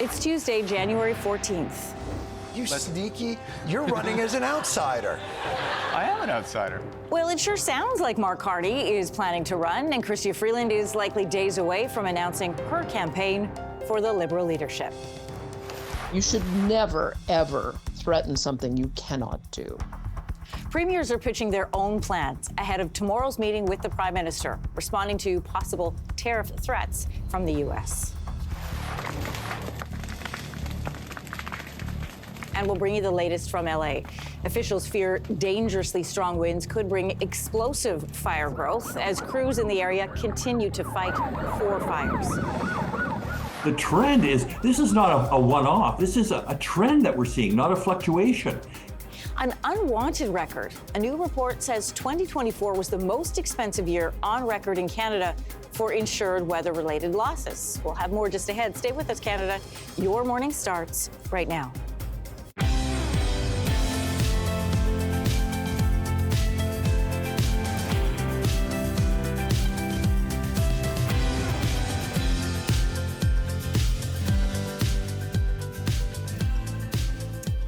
It's Tuesday, January 14th. You sneaky, you're running as an outsider. I am an outsider. Well, it sure sounds like Mark Carney is planning to run, and Chrystia Freeland is likely days away from announcing her campaign for the Liberal leadership. You should never, ever threaten something you cannot do. Premiers are pitching their own plans ahead of tomorrow's meeting with the Prime Minister, responding to possible tariff threats from the U.S. And we'll bring you the latest from L.A. Officials fear dangerously strong winds could bring explosive fire growth as crews in the area continue to fight for fires. The trend is, this is not a one-off. This is a trend that we're seeing, not a fluctuation. An unwanted record. A new report says 2024 was the most expensive year on record in Canada for insured weather-related losses. We'll have more just ahead. Stay with us, Canada. Your morning starts right now.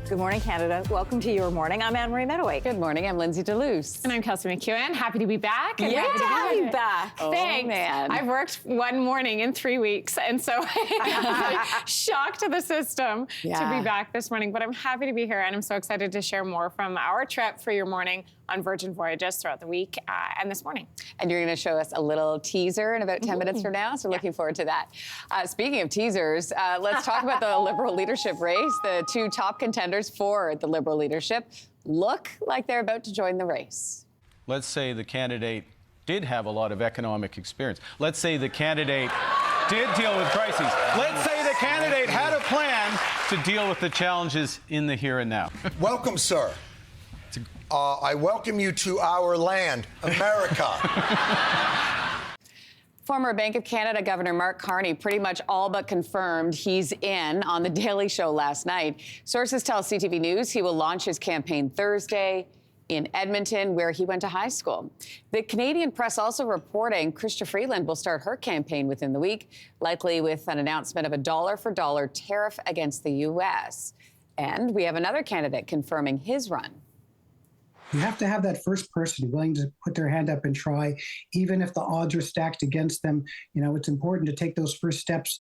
Good morning, Canada. Welcome to Your Morning. I'm Anne-Marie Mediwake. Good morning. I'm Lindsey Deluce. And I'm Kelsey McEwen. Happy to be back. Great to have you back. Thanks. Oh, man. I've worked one morning in 3 weeks, and so I'm shocked to the system to be back this morning. But I'm happy to be here, and I'm so excited to share more from our trip for Your Morning on Virgin Voyages throughout the week and this morning. And you're going to show us a little teaser in about 10 minutes from now, so looking forward to that. Speaking of teasers, let's talk about the Liberal leadership race. The two top contenders for the Liberal leadership look like they're about to join the race. Let's say the candidate did have a lot of economic experience. Let's say the candidate did deal with crises. Let's say the candidate had a plan to deal with the challenges in the here and now. Welcome, sir. I welcome you to our land, America. Former Bank of Canada Governor Mark Carney pretty much all but confirmed he's in on The Daily Show last night. Sources tell CTV News he will launch his campaign Thursday in Edmonton, where he went to high school. The Canadian press also reporting Chrystia Freeland will start her campaign within the week, likely with an announcement of a dollar-for-dollar tariff against the U.S. And we have another candidate confirming his run. You have to have that first person willing to put their hand up and try, even if the odds are stacked against them. You know, it's important to take those first steps.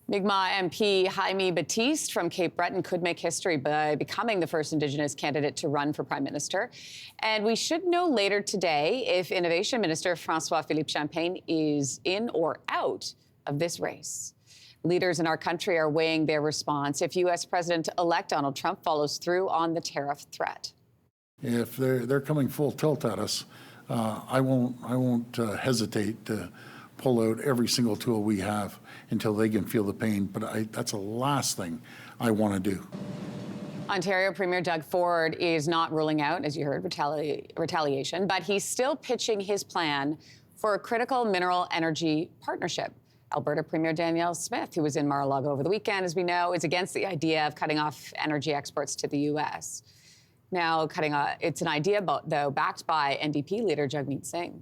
Mi'kmaq MP Jaime Batiste from Cape Breton could make history by becoming the first Indigenous candidate to run for Prime Minister. And we should know later today if Innovation Minister François-Philippe Champagne is in or out of this race. Leaders in our country are weighing their response if U.S. President-elect Donald Trump follows through on the tariff threat. If they're coming full tilt at us, I won't hesitate to pull out every single tool we have until they can feel the pain. But that's the last thing I want to do. Ontario Premier Doug Ford is not ruling out, as you heard, retaliation, but he's still pitching his plan for a critical mineral energy partnership. Alberta Premier Danielle Smith, who was in Mar-a-Lago over the weekend, as we know, is against the idea of cutting off energy exports to the U.S. Now, it's an idea, though, backed by NDP leader Jagmeet Singh.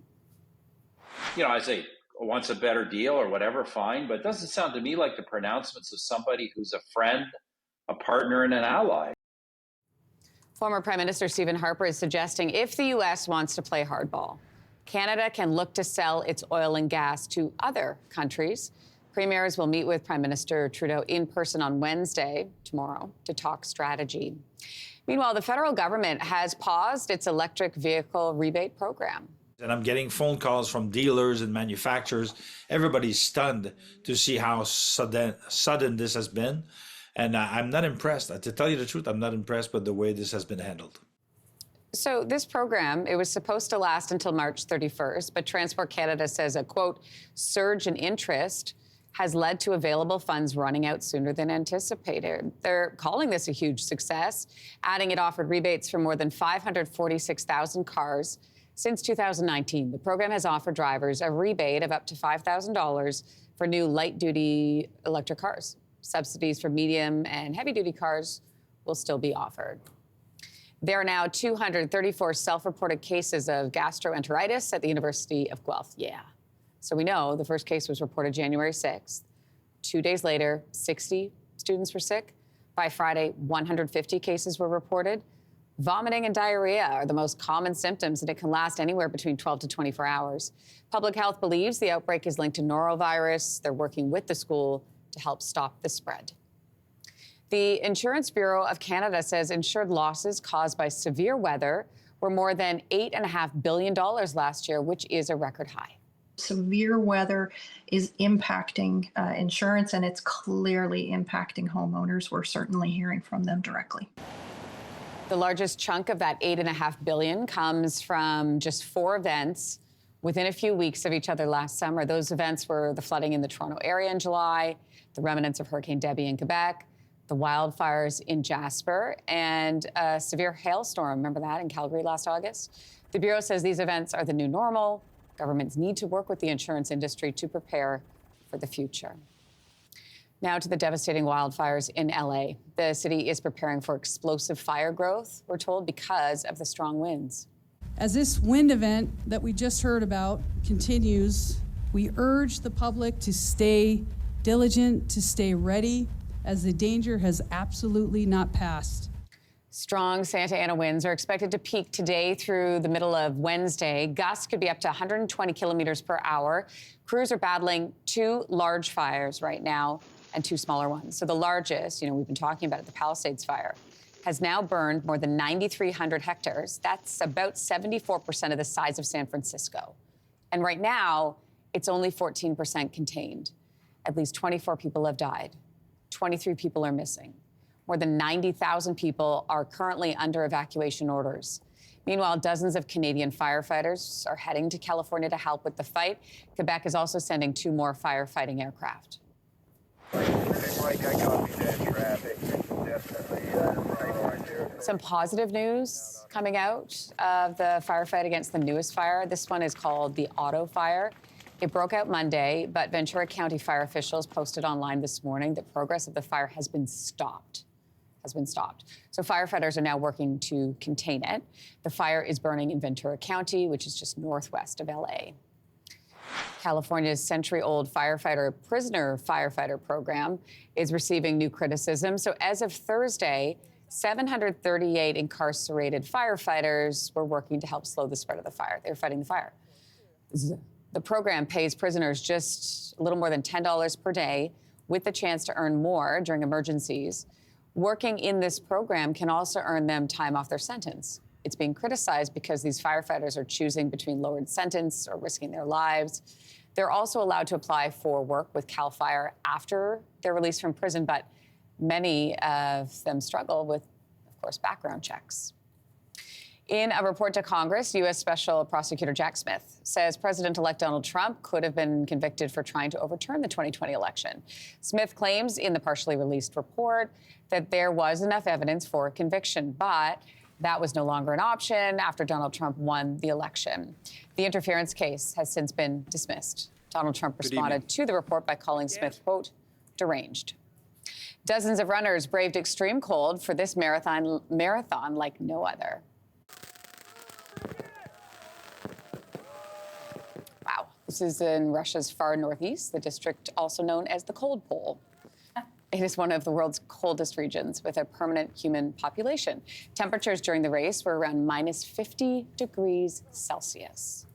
You know, I say, wants a better deal or whatever, fine, but it doesn't sound to me like the pronouncements of somebody who's a friend, a partner, and an ally. Former Prime Minister Stephen Harper is suggesting if the U.S. wants to play hardball, Canada can look to sell its oil and gas to other countries. Premiers will meet with Prime Minister Trudeau in person on Wednesday, tomorrow, to talk strategy. Meanwhile, the federal government has paused its electric vehicle rebate program. And I'm getting phone calls from dealers and manufacturers. Everybody's stunned to see how sudden this has been. And I'm not impressed. To tell you the truth, I'm not impressed with the way this has been handled. So this program, it was supposed to last until March 31st, but Transport Canada says a, quote, surge in interest has led to available funds running out sooner than anticipated. They're calling this a huge success, adding it offered rebates for more than 546,000 cars since 2019. The program has offered drivers a rebate of up to $5,000 for new light-duty electric cars. Subsidies for medium and heavy-duty cars will still be offered. There are now 234 self-reported cases of gastroenteritis at the University of Guelph. Yeah. So we know the first case was reported January 6th. 2 days later, 60 students were sick. By Friday, 150 cases were reported. Vomiting and diarrhea are the most common symptoms, and it can last anywhere between 12 to 24 hours. Public health believes the outbreak is linked to norovirus. They're working with the school to help stop the spread. The Insurance Bureau of Canada says insured losses caused by severe weather were more than $8.5 billion last year, which is a record high. Severe weather is impacting insurance, and it's clearly impacting homeowners. We're certainly hearing from them directly. The largest chunk of that $8.5 billion comes from just 4 events within a few weeks of each other last summer. Those events were the flooding in the Toronto area in July, the remnants of Hurricane Debbie in Quebec, the wildfires in Jasper, and a severe hailstorm, remember that, in Calgary last August? The Bureau says these events are the new normal. Governments need to work with the insurance industry to prepare for the future. Now to the devastating wildfires in LA. The city is preparing for explosive fire growth, we're told, because of the strong winds. As this wind event that we just heard about continues, we urge the public to stay diligent, to stay ready, as the danger has absolutely not passed. Strong Santa Ana winds are expected to peak today through the middle of Wednesday. Gusts could be up to 120 kilometers per hour. Crews are battling 2 large fires right now and 2 smaller ones. So the largest, we've been talking about it, the Palisades fire, has now burned more than 9,300 hectares. That's about 74% of the size of San Francisco. And right now, it's only 14% contained. At least 24 people have died. 23 people are missing. More than 90,000 people are currently under evacuation orders. Meanwhile, dozens of Canadian firefighters are heading to California to help with the fight. Quebec is also sending 2 more firefighting aircraft. Some positive news coming out of the firefight against the newest fire. This one is called the Auto Fire. It broke out Monday, but Ventura County fire officials posted online this morning that progress of the fire has been stopped. So firefighters are now working to contain it. The fire is burning in Ventura County, which is just northwest of LA. California's century-old prisoner firefighter program is receiving new criticism. So as of Thursday, 738 incarcerated firefighters were working to help slow the spread of the fire. They were fighting the fire. The program pays prisoners just a little more than $10 per day with the chance to earn more during emergencies. Working in this program can also earn them time off their sentence. It's being criticized because these firefighters are choosing between lowered sentence or risking their lives. They're also allowed to apply for work with CAL FIRE after they're released from prison, but many of them struggle with, of course, background checks. In a report to Congress, U.S. Special Prosecutor Jack Smith says President-elect Donald Trump could have been convicted for trying to overturn the 2020 election. Smith claims in the partially released report that there was enough evidence for a conviction, but that was no longer an option after Donald Trump won the election. The interference case has since been dismissed. Donald Trump responded to the report by calling Smith, quote, deranged. Dozens of runners braved extreme cold for this marathon like no other. Wow. This is in Russia's far northeast, the district also known as the Cold Pole. It is one of the world's coldest regions with a permanent human population. Temperatures during the race were around minus 50 degrees Celsius.